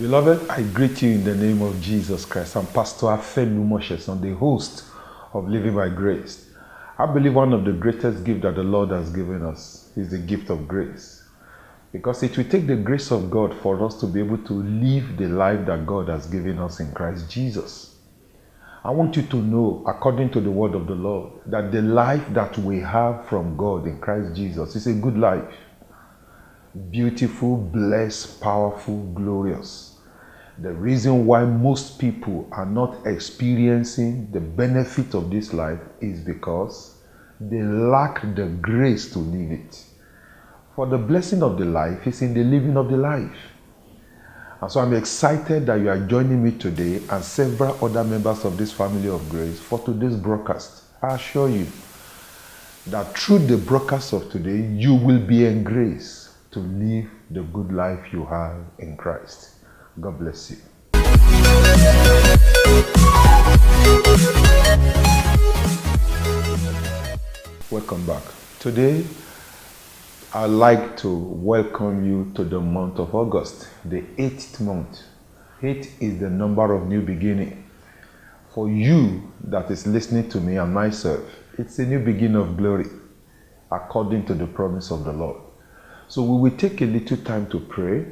Beloved, I greet you in the name of Jesus Christ. I'm Pastor Afenu Mosheson, the host of Living by Grace. I believe one of the greatest gifts that the Lord has given us is the gift of grace. Because it will take the grace of God for us to be able to live the life that God has given us in Christ Jesus. I want you to know, according to the word of the Lord, that the life that we have from God in Christ Jesus is a good life. Beautiful, blessed, powerful, glorious. The reason why most people are not experiencing the benefit of this life is because they lack the grace to live it. For the blessing of the life is in the living of the life. And so I'm excited that you are joining me today and several other members of this family of grace for today's broadcast. I assure you that through the broadcast of today, you will be in grace to live the good life you have in Christ. God bless you. Welcome back. Today, I'd like to welcome you to the month of August, the 8th month. 8 is the number of new beginning. For you that is listening to me and myself, it's a new beginning of glory, according to the promise of the Lord. So we will take a little time to pray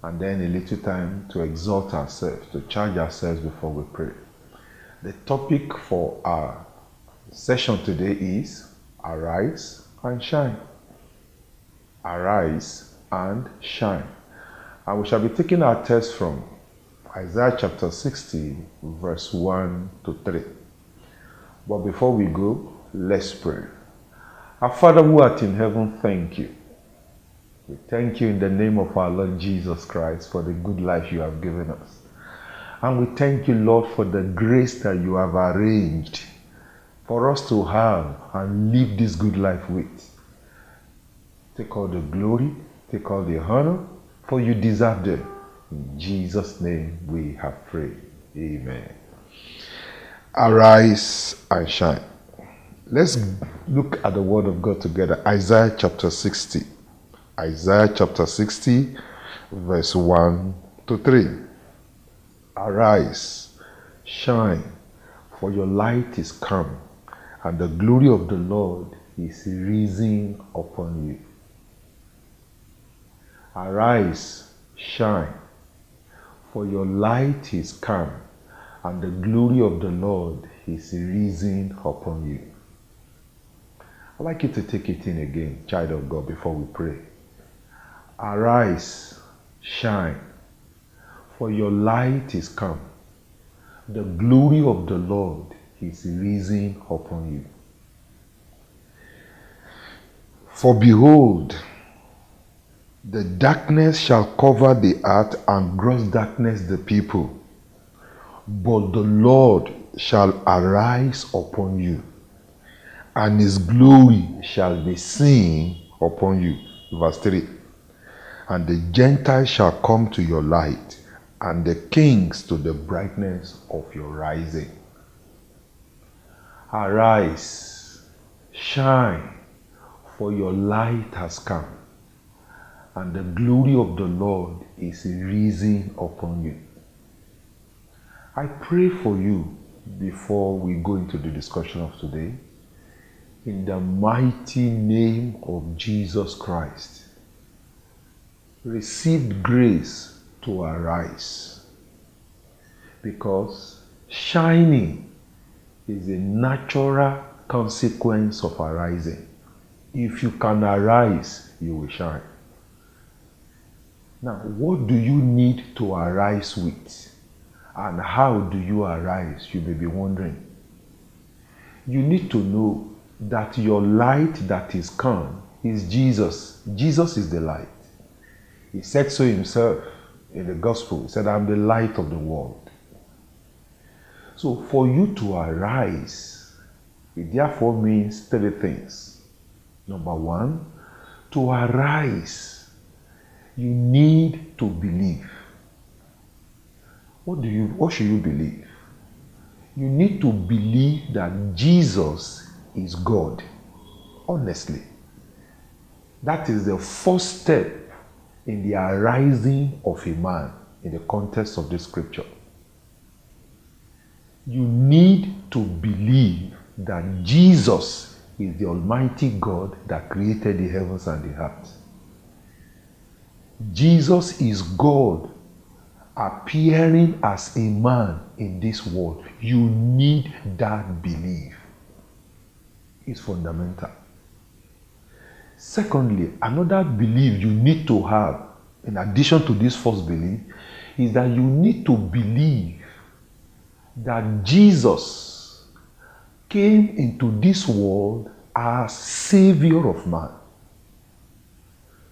and then a little time to exalt ourselves, to charge ourselves before we pray. The topic for our session today is Arise and Shine. Arise and shine. And we shall be taking our text from Isaiah chapter 60, verse 1 to 3. But before we go, let's pray. Our Father who art in heaven, thank you. We thank you in the name of our Lord Jesus Christ for the good life you have given us. And we thank you, Lord, for the grace that you have arranged for us to have and live this good life with. Take all the glory, take all the honor, for you deserve them. In Jesus' name we have prayed. Amen. Arise and shine. Let's look at the word of God together. Isaiah chapter 60. Isaiah chapter 60, verse 1 to 3. Arise, shine, for your light is come, and the glory of the Lord is risen upon you. Arise, shine, for your light is come, and the glory of the Lord is risen upon you. I'd like you to take it in again, child of God, before we pray. Arise, shine, for your light is come. The glory of the Lord is risen upon you. For behold, the darkness shall cover the earth, and gross darkness the people. But the Lord shall arise upon you, and his glory shall be seen upon you. Verse 3. And the Gentiles shall come to your light, and the kings to the brightness of your rising. Arise, shine, for your light has come, and the glory of the Lord is risen upon you. I pray for you before we go into the discussion of today, in the mighty name of Jesus Christ. Receive grace to arise, because shining is a natural consequence of arising. If you can arise, you will shine. Now, what do you need to arise with? And how do you arise? You may be wondering. You need to know that your light that is come is Jesus. Jesus is the light. He said so himself in the gospel. He said, I'm the light of the world. So for you to arise, it therefore means three things. Number one, to arise, you need to believe. What should you believe? You need to believe that Jesus is God. Honestly. That is the first step in the arising of a man. in the context of this scripture. You need to believe that Jesus is the Almighty God that created the heavens and the earth. Jesus is God appearing as a man in this world. You need that belief. It's fundamental. Secondly, another belief you need to have, in addition to this first belief, is that you need to believe that Jesus came into this world as Savior of man.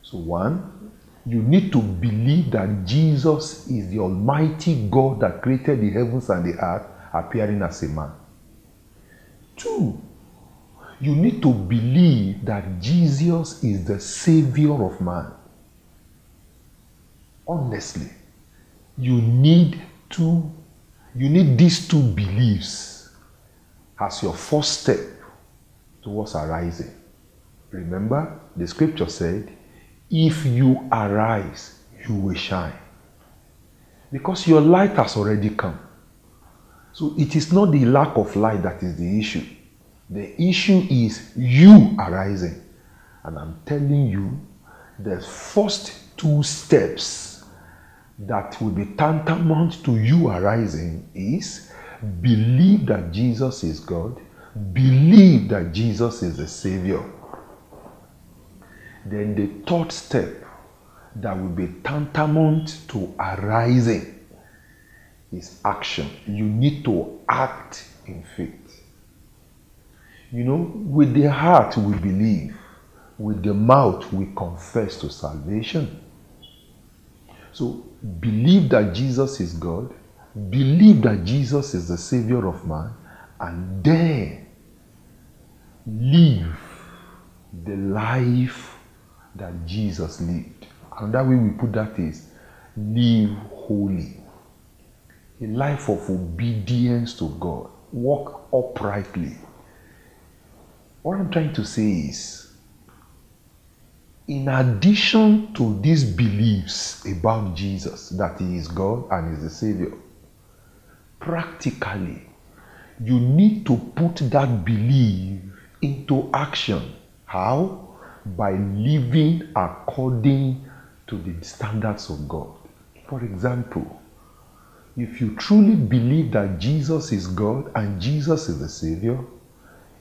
So one, you need to believe that Jesus is the Almighty God that created the heavens and the earth, appearing as a man. Two, you need to believe that Jesus is the Savior of man. Honestly, you need these two beliefs as your first step towards arising. Remember, the scripture said, if you arise, you will shine. Because your light has already come. So it is not the lack of light that is the issue. The issue is you arising. And I'm telling you, the first two steps that will be tantamount to you arising is believe that Jesus is God, believe that Jesus is the Savior. Then the third step that will be tantamount to arising is action. You need to act in faith. You know, with the heart we believe, with the mouth we confess to salvation. So believe that Jesus is God, believe that Jesus is the Savior of man, and then live the life that Jesus lived. Another way we put that is live holy. A life of obedience to God. Walk uprightly. What I'm trying to say is, in addition to these beliefs about Jesus, that he is God and is the Savior, practically, you need to put that belief into action. How? By living according to the standards of God. For example, if you truly believe that Jesus is God and Jesus is the Savior,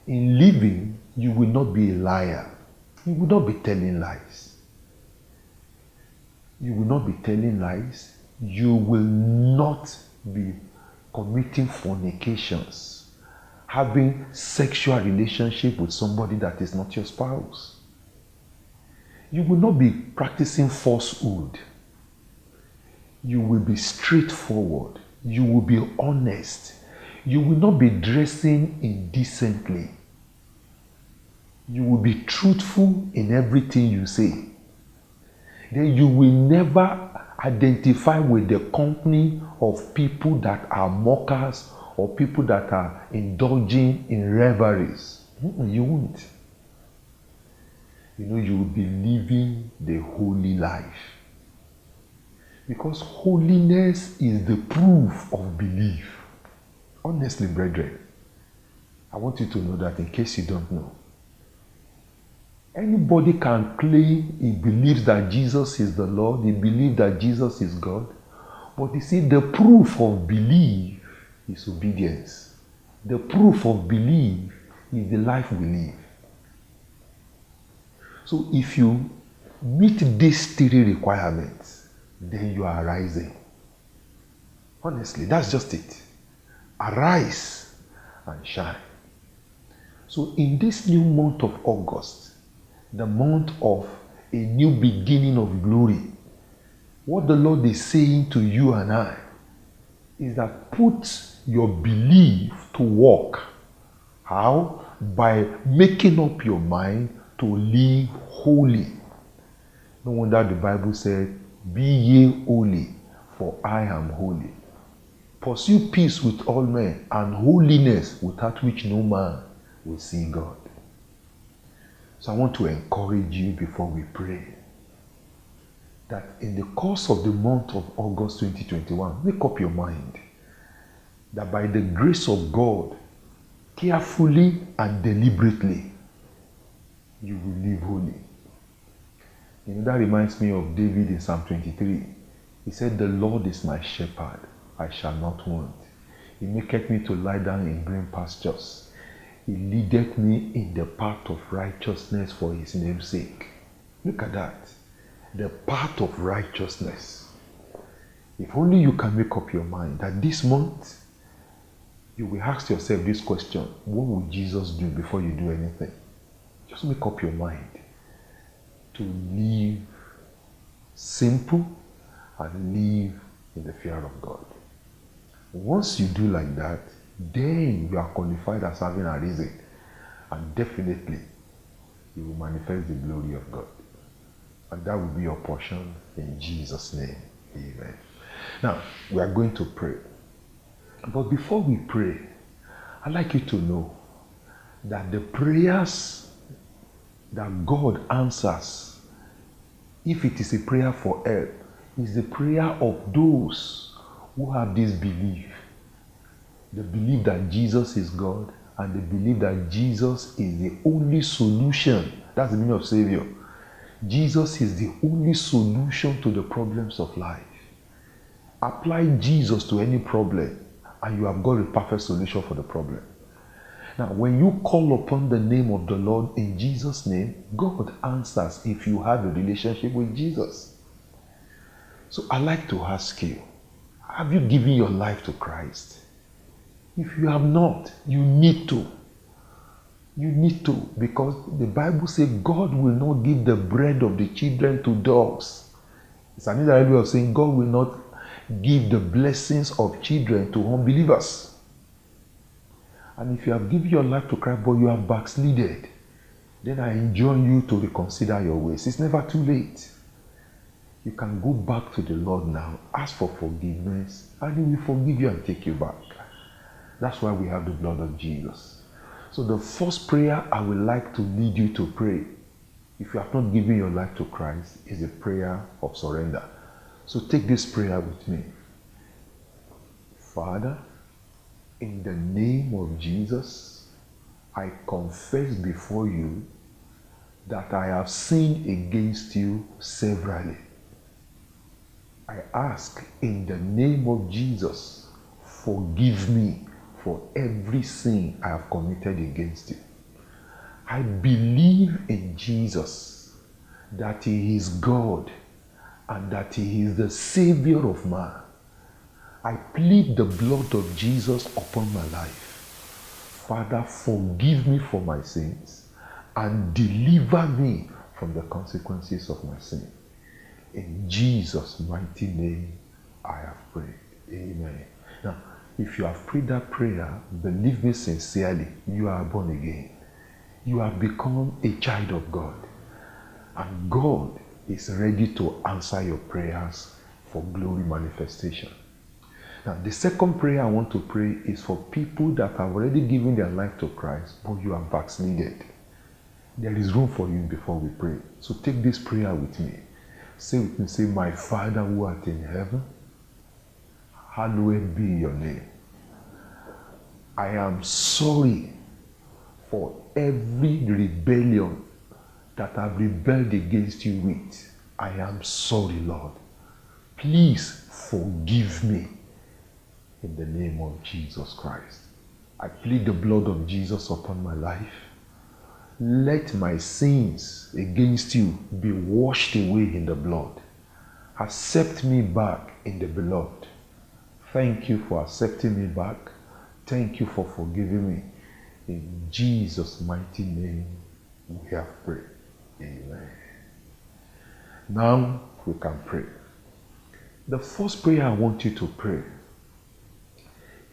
in living, you will not be a liar. You will not be telling lies. You will not be telling lies. You will not be committing fornications, having sexual relationship with somebody that is not your spouse. You will not be practicing falsehood. You will be straightforward. You will be honest. You will not be dressing indecently. You will be truthful in everything you say. Then you will never identify with the company of people that are mockers or people that are indulging in revelries. You won't. You know, you will be living the holy life. Because holiness is the proof of belief. Honestly, brethren, I want you to know that in case you don't know. Anybody can claim he believes that Jesus is the Lord, he believes that Jesus is God. But you see, the proof of belief is obedience. The proof of belief is the life we live. So if you meet these three requirements, then you are rising. Honestly, that's just it. Arise and shine. So in this new month of August, the month of a new beginning of glory, what the Lord is saying to you and I is that put your belief to work. How? By making up your mind to live holy. No wonder the Bible said, be ye holy, for I am holy. Pursue peace with all men and holiness, without which no man will see God. So I want to encourage you before we pray that in the course of the month of August 2021, make up your mind that by the grace of God, carefully and deliberately, you will live holy. You know, that reminds me of David in Psalm 23. He said, "The Lord is my shepherd, I shall not want. He maketh me to lie down in green pastures. He leadeth me in the path of righteousness for his name's sake." Look at that. The path of righteousness. If only you can make up your mind that this month, you will ask yourself this question: what would Jesus do before you do anything? Just make up your mind to live simple and live in the fear of God. Once you do like that, then you are qualified as having a reason, and definitely you will manifest the glory of God. And that will be your portion in Jesus' name. Amen. Now, we are going to pray. But before we pray, I'd like you to know that the prayers that God answers, if it is a prayer for help, is the prayer of those who have this belief. The belief that Jesus is God, and the belief that Jesus is the only solution. That's the meaning of Savior. Jesus is the only solution to the problems of life. Apply Jesus to any problem, and you have got a perfect solution for the problem. Now, when you call upon the name of the Lord in Jesus' name, God answers if you have a relationship with Jesus. So I'd like to ask you, have you given your life to Christ? If you have not, you need to. You need to, because the Bible says God will not give the bread of the children to dogs. It's another way of saying God will not give the blessings of children to unbelievers. And if you have given your life to Christ but you have backslided, then I enjoin you to reconsider your ways. It's never too late. You can go back to the Lord now, ask for forgiveness, and He will forgive you and take you back. That's why we have the blood of Jesus. So the first prayer I would like to lead you to pray, if you have not given your life to Christ, is a prayer of surrender. So take this prayer with me. Father, in the name of Jesus, I confess before you that I have sinned against you severally. I ask in the name of Jesus, forgive me for every sin I have committed against you. I believe in Jesus, that He is God and that He is the Savior of man. I plead the blood of Jesus upon my life. Father, forgive me for my sins and deliver me from the consequences of my sin. In Jesus' mighty name, I have prayed. Amen. Now, if you have prayed that prayer, believe me sincerely, you are born again. You have become a child of God. And God is ready to answer your prayers for glory manifestation. Now, the second prayer I want to pray is for people that have already given their life to Christ, but you are backslided. There is room for you before we pray. So take this prayer with me. Say with me, say, "My Father who art in heaven, hallowed be your name. I am sorry for every rebellion that I've rebelled against you with. I am sorry, Lord. Please forgive me in the name of Jesus Christ. I plead the blood of Jesus upon my life. Let my sins against you be washed away in the blood. Accept me back in the beloved. Thank you for accepting me back. Thank you for forgiving me. In Jesus' mighty name, we have prayed. Amen." Now we can pray. The first prayer I want you to pray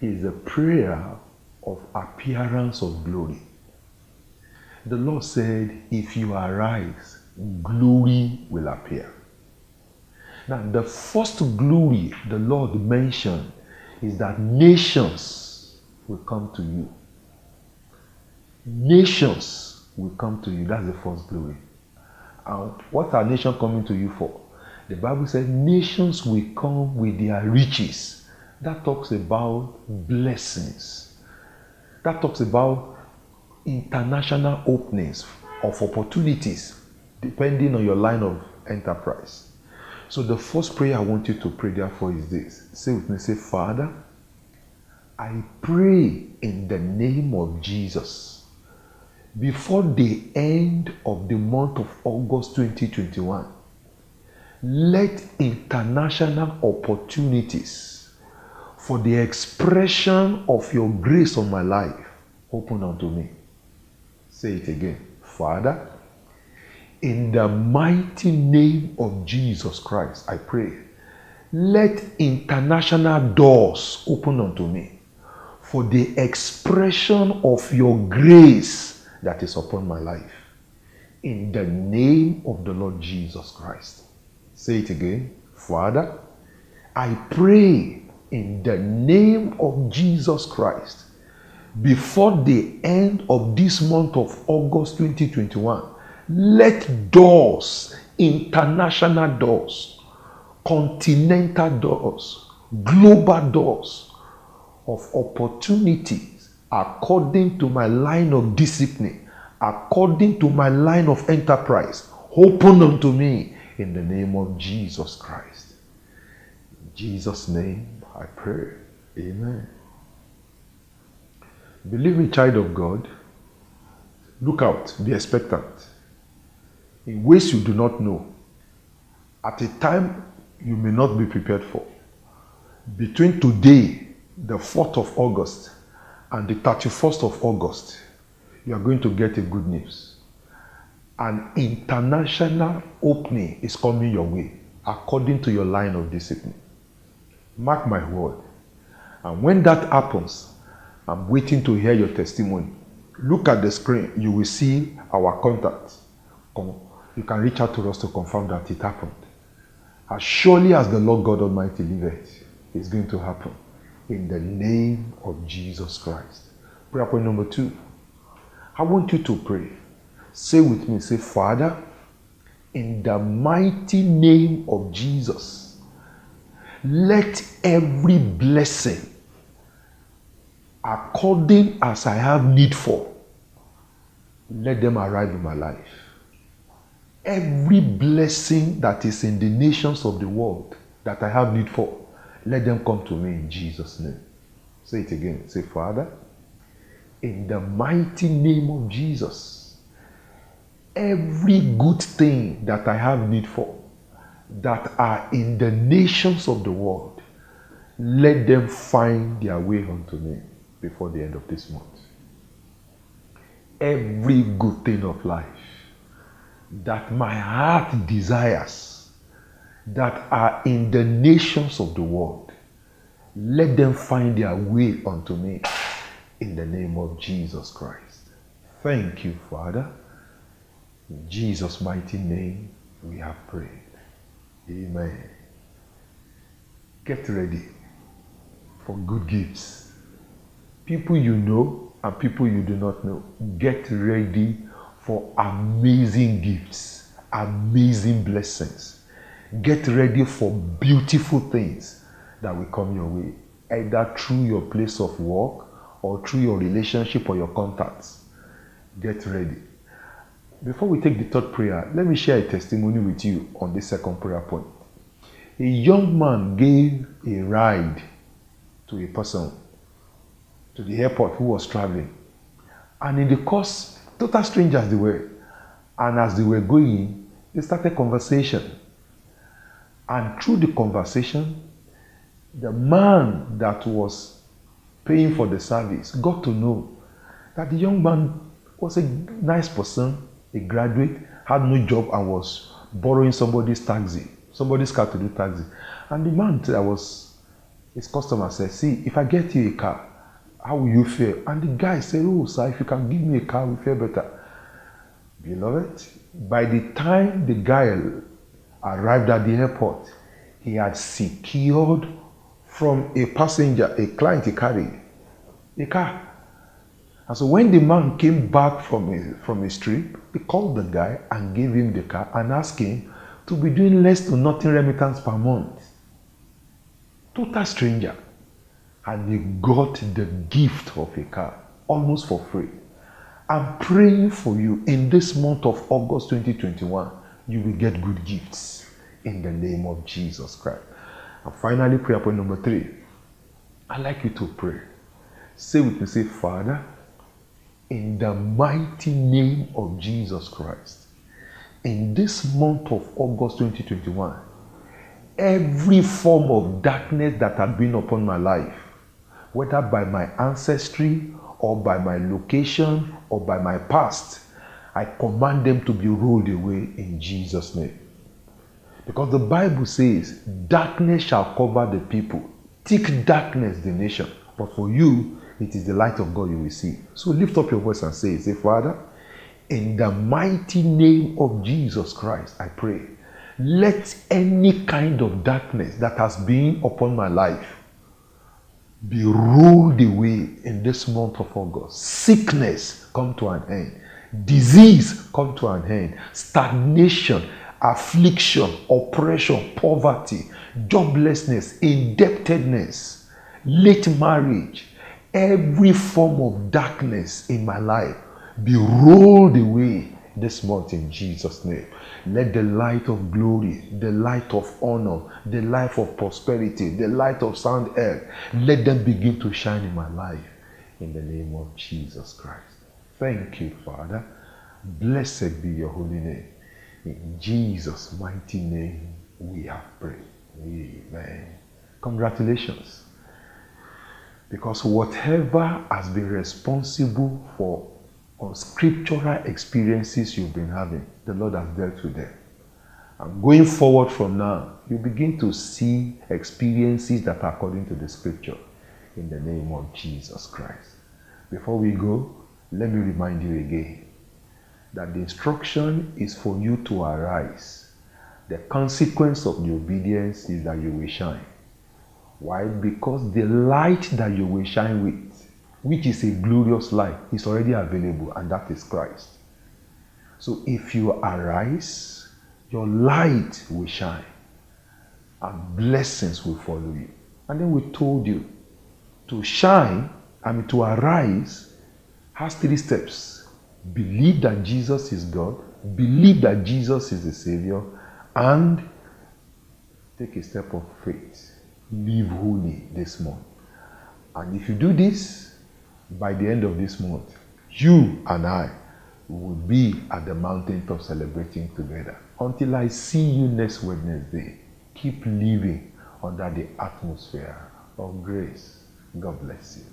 is a prayer of appearance of glory. The Lord said, if you arise, glory will appear. Now, the first glory the Lord mentioned is that nations will come to you. Nations will come to you. That's the first glory. And what are nations coming to you for? The Bible says nations will come with their riches. That talks about blessings. That talks about international openings of opportunities depending on your line of enterprise. So the first prayer I want you to pray therefore is this. Say with me, say, Father, I pray in the name of Jesus, before the end of the month of August 2021, let international opportunities for the expression of your grace on my life open unto me. Say it again. Father, in the mighty name of Jesus Christ, I pray, let international doors open unto me for the expression of your grace that is upon my life. In the name of the Lord Jesus Christ. Say it again. Father, I pray in the name of Jesus Christ, before the end of this month of August 2021, let doors, international doors, continental doors, global doors of opportunities according to my line of discipline, according to my line of enterprise, open unto me in the name of Jesus Christ. In Jesus' name I pray. Amen. Believe me, child of God, look out, be expectant. In ways you do not know, at a time you may not be prepared for. Between today, the 4th of August, and the 31st of August, you are going to get a good news. An international opening is coming your way, according to your line of discipline. Mark my word. And when that happens, I'm waiting to hear your testimony. Look at the screen, you will see our contact. You can reach out to us to confirm that it happened. As surely as the Lord God Almighty liveth, it's going to happen. In the name of Jesus Christ. Prayer point number 2. I want you to pray. Say with me, say, Father, in the mighty name of Jesus, let every blessing, according as I have need for, let them arrive in my life. Every blessing that is in the nations of the world that I have need for, let them come to me in Jesus' name. Say it again. Say, Father, in the mighty name of Jesus, every good thing that I have need for, that are in the nations of the world, let them find their way unto me before the end of this month. Every good thing of life that my heart desires, that are in the nations of the world, let them find their way unto me in the name of Jesus Christ. Thank you, Father. In Jesus' mighty name we have prayed. Amen. Get ready for good gifts. People you know and people you do not know, get ready for amazing gifts, amazing blessings. Get ready for beautiful things that will come your way, either through your place of work or through your relationship or your contacts. Get ready. Before we take the third prayer, let me share a testimony with you on this second prayer point. A young man gave a ride to a person to the airport who was traveling. And in the course, total strangers they were. And as they were going, they started conversation. And through the conversation, the man that was paying for the service got to know that the young man was a nice person, a graduate, had no job and was borrowing somebody's taxi, somebody's car to do taxi. And the man that was his customer said, see, if I get you a car, how will you fare? And the guy said, oh, sir, if you can give me a car, we'll fare better. Beloved, by the time the guy arrived at the airport, he had secured from a passenger, a client he carried, a car. And so when the man came back from his trip, he called the guy and gave him the car and asked him to be doing less to nothing remittance per month. Total stranger. And he got the gift of a car almost for free. I'm praying for you in this month of August 2021, you will get good gifts in the name of Jesus Christ. And finally, prayer point number 3. I'd like you to pray. Say with me, say, Father, in the mighty name of Jesus Christ, in this month of August 2021, every form of darkness that has been upon my life, whether by my ancestry or by my location or by my past, I command them to be rolled away in Jesus' name. Because the Bible says, darkness shall cover the people, thick darkness the nation. But for you, it is the light of God you will see. So lift up your voice and say, Father, in the mighty name of Jesus Christ, I pray, let any kind of darkness that has been upon my life be rolled away in this month of August. Sickness come to an end. Disease come to an end. Stagnation, affliction, oppression, poverty, joblessness, indebtedness, late marriage, every form of darkness in my life be rolled away this month in Jesus' name. Let the light of glory, the light of honor, the light of prosperity, the light of sound air, let them begin to shine in my life in the name of Jesus Christ. Thank you, Father. Blessed be your holy name. In Jesus' mighty name we have prayed. Amen. Congratulations. Because whatever has been responsible for scriptural experiences you've been having, the Lord has dealt with them. And going forward from now, you begin to see experiences that are according to the scripture in the name of Jesus Christ. Before we go, let me remind you again that the instruction is for you to arise. The consequence of the obedience is that you will shine. Why? Because the light that you will shine with, which is a glorious light, is already available, and that is Christ. So if you arise, your light will shine and blessings will follow you. And then we told you to shine, to arise has 3 steps. Believe that Jesus is God, believe that Jesus is the Savior, and take a step of faith. Live holy this month. And if you do this, by the end of this month, you and I will be at the mountaintop celebrating together. Until I see you next Wednesday, keep living under the atmosphere of grace. God bless you.